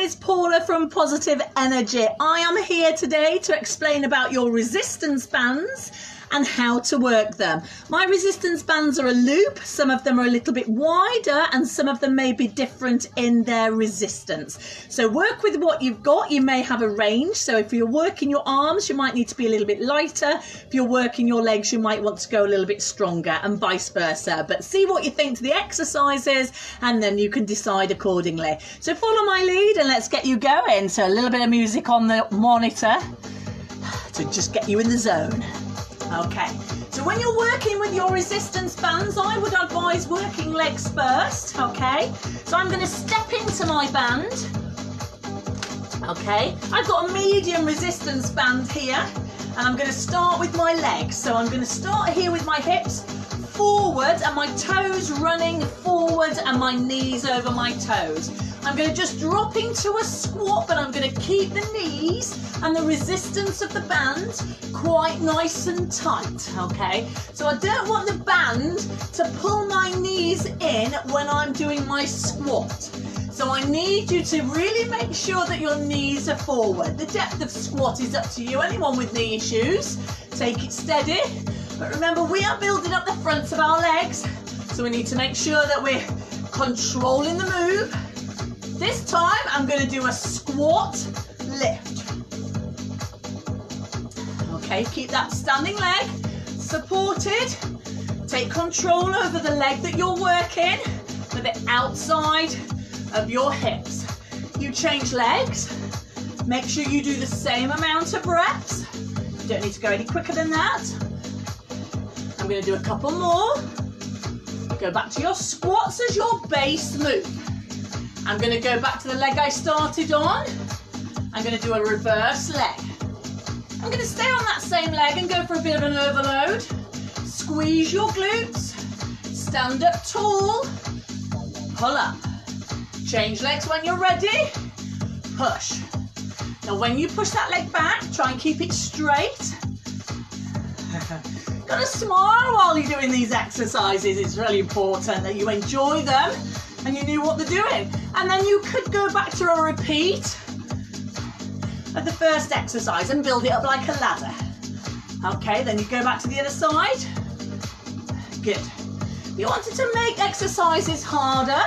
it's Paula from Positive Energy. I am here today to explain about your resistance bands and how to work them. My resistance bands are a loop. Some of them are a little bit wider and some of them may be different in their resistance. So work with what you've got. You may have a range. So if you're working your arms, you might need to be a little bit lighter. If you're working your legs, you might want to go a little bit stronger, and vice versa. But see what you think to the exercises and then you can decide accordingly. So follow my lead and let's get you going. So a little bit of music on the monitor to just get you in the zone. Okay, so when you're working with your resistance bands, I would advise working legs first, okay? So I'm going to step into my band, okay? I've got a medium resistance band here, and I'm going to start with my legs. So I'm going to start here with my hips forward and my toes running forward and my knees over my toes. I'm going to just drop into a squat, but I'm going to keep the knees and the resistance of the band quite nice and tight, okay? So I don't want the band to pull my knees in when I'm doing my squat. So I need you to really make sure that your knees are forward. The depth of squat is up to you. Anyone with knee issues, take it steady. But remember, we are building up the fronts of our legs, so we need to make sure that we're controlling the move. This time, I'm going to do a squat lift. Okay, keep that standing leg supported. Take control over the leg that you're working with the outside of your hips. You change legs. Make sure you do the same amount of reps. You don't need to go any quicker than that. I'm going to do a couple more. Go back to your squats as your base move. I'm going to go back to the leg I started on. I'm going to do a reverse leg. I'm going to stay on that same leg and go for a bit of an overload. Squeeze your glutes. Stand up tall. Pull up. Change legs when you're ready. Push. Now when you push that leg back, try and keep it straight. Got to smile while you're doing these exercises. It's really important that you enjoy them and you knew what they're doing. And then you could go back to a repeat of the first exercise and build it up like a ladder. Okay, then you go back to the other side. Good. If you wanted to make exercises harder,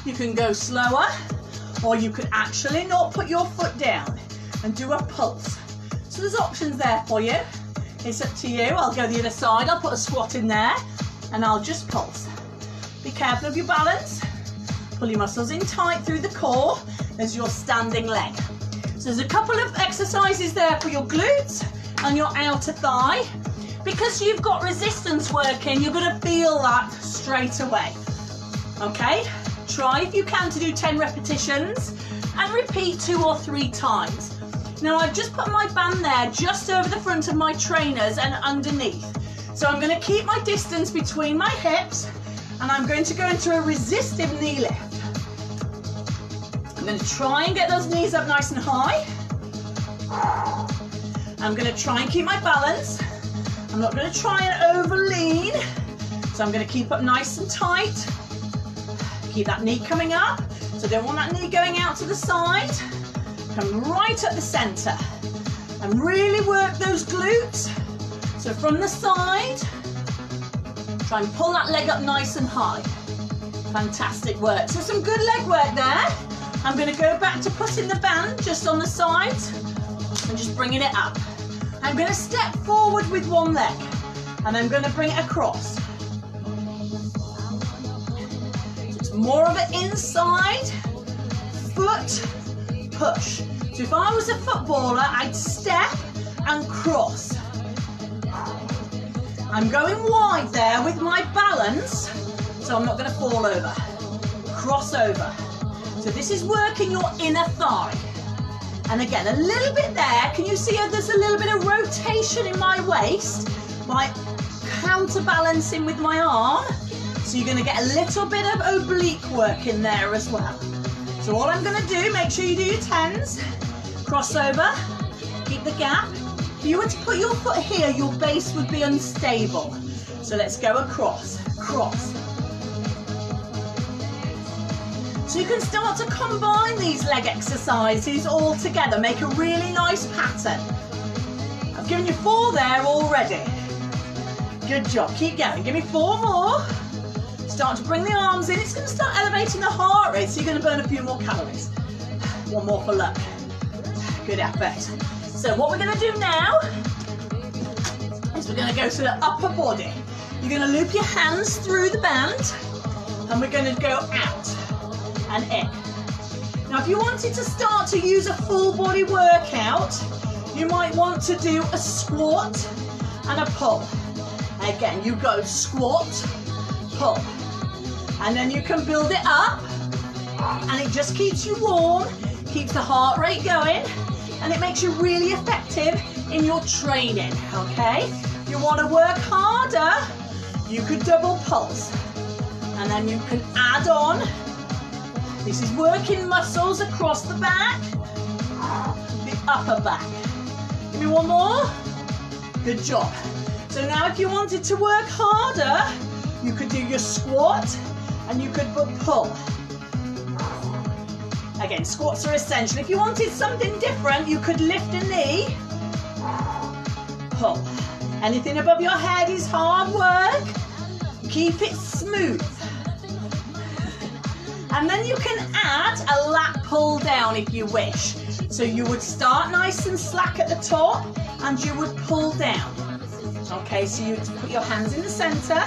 you can go slower, or you could actually not put your foot down and do a pulse. So there's options there for you. It's up to you. I'll go the other side. I'll put a squat in there and I'll just pulse. Be careful of your balance. Pull your muscles in tight through the core as your standing leg. So there's a couple of exercises there for your glutes and your outer thigh. Because you've got resistance working, you're going to feel that straight away. Okay? Try if you can to do 10 repetitions and repeat 2 or 3 times. Now I've just put my band there just over the front of my trainers and underneath. So I'm going to keep my distance between my hips and I'm going to go into a resistive knee lift. I'm going to try and get those knees up nice and high. I'm going to try and keep my balance. I'm not going to try and over lean. So I'm going to keep up nice and tight. Keep that knee coming up. So don't want that knee going out to the side. Come right at the center and really work those glutes. So from the side, try and pull that leg up nice and high. Fantastic work. So some good leg work there. I'm going to go back to putting the band just on the sides and just bringing it up. I'm going to step forward with one leg and I'm going to bring it across. So it's more of an inside foot push. So if I was a footballer, I'd step and cross. I'm going wide there with my balance, so I'm not going to fall over. Cross over. So this is working your inner thigh. And again, a little bit there. Can you see how there's a little bit of rotation in my waist by counterbalancing with my arm? So you're going to get a little bit of oblique work in there as well. So all I'm going to do, make sure you do your 10s, cross over, keep the gap. If you were to put your foot here, your base would be unstable. So let's go across, cross. So So you can start to combine these leg exercises all together, make a really nice pattern. I've given you 4 there already. Good job, keep going, give me 4 more. Start to bring the arms in, it's going to start elevating the heart rate, so you're going to burn a few more calories. 1 more for luck. Good effort. So what we're going to do now is we're going to go to the upper body. You're going to loop your hands through the band and we're going to go out and in. Now if you wanted to start to use a full body workout, you might want to do a squat and a pull. Again, you go squat, pull, and then you can build it up and it just keeps you warm, keeps the heart rate going, and it makes you really effective in your training, okay? You want to work harder, you could double pulse, and then you can add on. This is working muscles across the back, the upper back. Give me 1 more. Good job. So now if you wanted to work harder, you could do your squat and you could pull. Again, squats are essential. If you wanted something different, you could lift a knee, pull. Anything above your head is hard work. Keep it smooth. And then you can add a lat pull down if you wish. So you would start nice and slack at the top and you would pull down. Okay, so you put your hands in the center,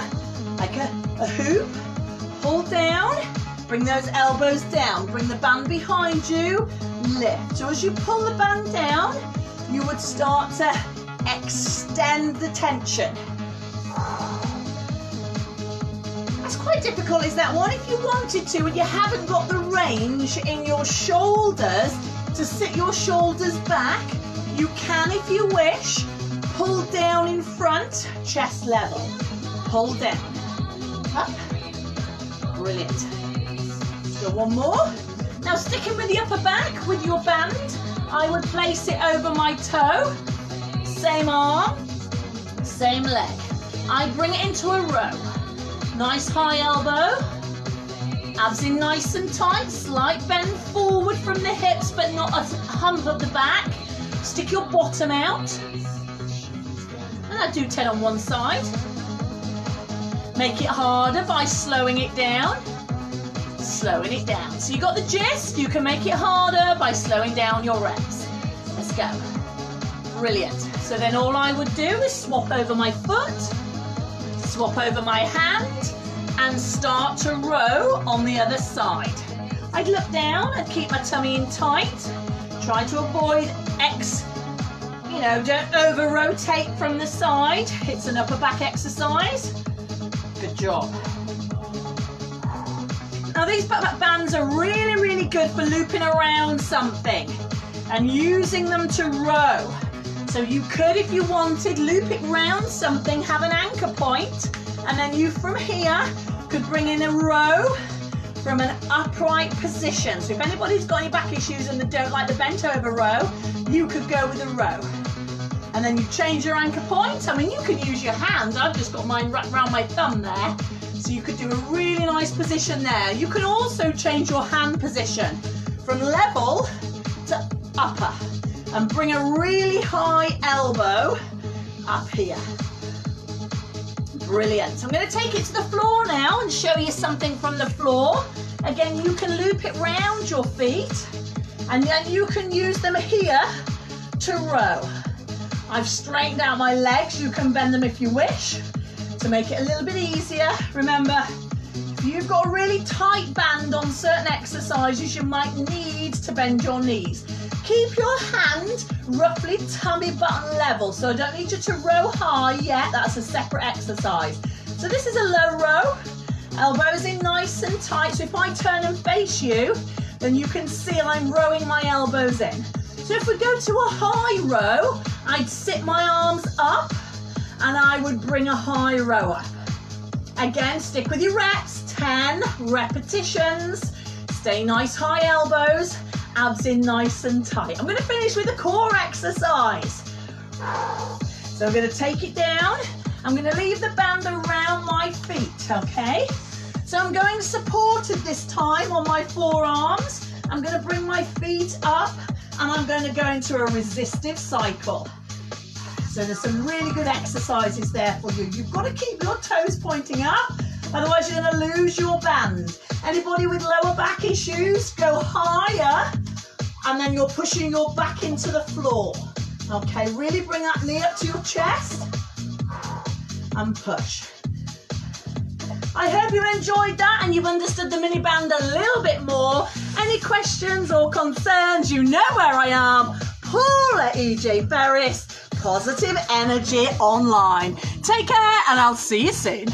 like a hoop, pull down, bring those elbows down, bring the band behind you, lift. So as you pull the band down, you would start to extend the tension. That's quite difficult, is that one? If you wanted to and you haven't got the range in your shoulders to sit your shoulders back, you can, if you wish, pull down in front, chest level. Pull down. Up. Brilliant. Let's go 1 more. Now sticking with the upper back with your band, I would place it over my toe. Same arm, same leg. I bring it into a row. Nice high elbow. Abs in nice and tight. Slight bend forward from the hips, but not a hump of the back. Stick your bottom out. And I do 10 on one side. Make it harder by slowing it down. Slowing it down. So you got the gist. You can make it harder by slowing down your reps. Let's go. Brilliant. So then all I would do is swap over my foot, swap over my hand, and start to row on the other side. I'd look down and keep my tummy in tight. Try to avoid don't over rotate from the side. It's an upper back exercise. Good job. Now these bands are really, really good for looping around something and using them to row. So you could, if you wanted, loop it round something, have an anchor point, and then you from here could bring in a row from an upright position. So if anybody's got any back issues and they don't like the bent over row, you could go with a row. And then you change your anchor point. I mean, you can use your hands. I've just got mine wrapped around my thumb there. So you could do a really nice position there. You can also change your hand position from level to upper and bring a really high elbow up here. Brilliant. So I'm going to take it to the floor now and show you something from the floor. Again, you can loop it round your feet and then you can use them here to row. I've straightened out my legs. You can bend them if you wish to make it a little bit easier. Remember, if you've got a really tight band on certain exercises, you might need to bend your knees. Keep your hand roughly tummy button level, so I don't need you to row high yet. That's a separate exercise. So this is a low row, elbows in nice and tight. So if I turn and face you, then you can see I'm rowing my elbows in. So if we go to a high row, I'd sit my arms up and I would bring a high row up. Again, stick with your reps, 10 repetitions. Stay nice high elbows, abs in nice and tight. I'm going to finish with a core exercise. So I'm going to take it down. I'm going to leave the band around my feet, okay? So I'm going supported this time on my forearms. I'm going to bring my feet up and I'm going to go into a resistive cycle. So there's some really good exercises there for you. You've got to keep your toes pointing up, otherwise you're going to lose your band. Anybody with lower back issues, go higher and then you're pushing your back into the floor. Okay, really bring that knee up to your chest and push. I hope you enjoyed that and you've understood the mini band a little bit more. Any questions or concerns, you know where I am. Paula E.J. Ferris, Positive Energy Online. Take care and I'll see you soon.